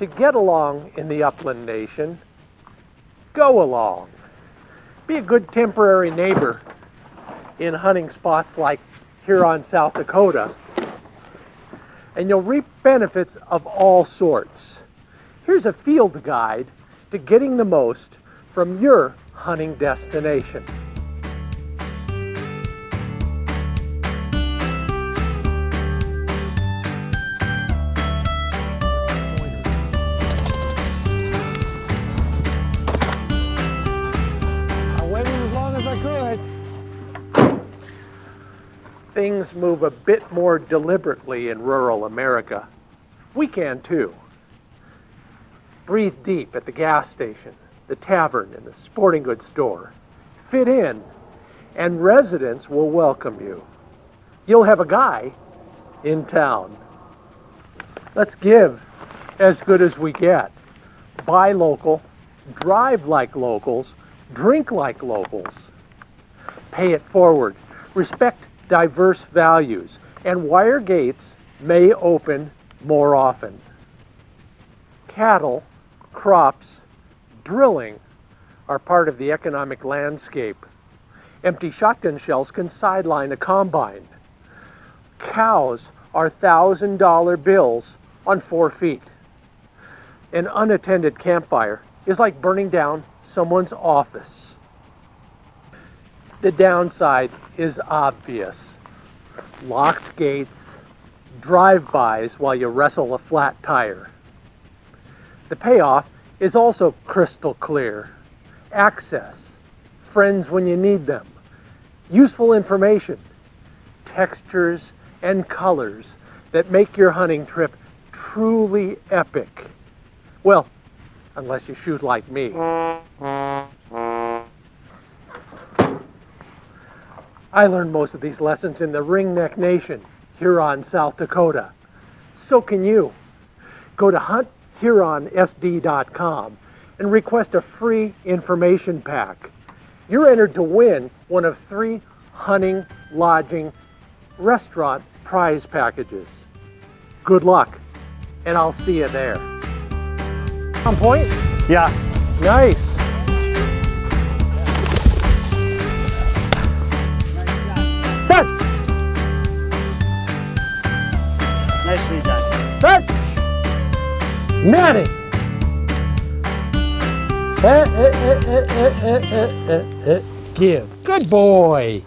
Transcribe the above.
To get along in the upland nation, go along. Be a good temporary neighbor in hunting spots like Huron, South Dakota, and you'll reap benefits of all sorts. Here's a field guide to getting the most from your hunting destination. Things move a bit more deliberately in rural America. We can too. Breathe deep at the gas station, the tavern, and the sporting goods store. Fit in, and residents will welcome you. You'll have a guy in town. Let's give as good as we get. Buy local, drive like locals, drink like locals. Pay it forward. Respect diverse values, and wire gates may open more often. Cattle, crops, drilling are part of the economic landscape. Empty shotgun shells can sideline a combine. Cows are $1,000 bills on 4 feet. An unattended campfire is like burning down someone's office. The downside is obvious. Locked gates, drive-bys while you wrestle a flat tire. The payoff is also crystal clear. Access, friends when you need them, useful information, textures and colors that make your hunting trip truly epic. Well, unless you shoot like me. I learned most of these lessons in the Ringneck Nation, Huron, South Dakota. So can you. Go to hunthuronsd.com and request a free information pack. You're entered to win one of 3 hunting, lodging, restaurant prize packages. Good luck, and I'll see you there. On point? Yeah. Nice. Nicely done. Touch! Natty! Give. Good boy!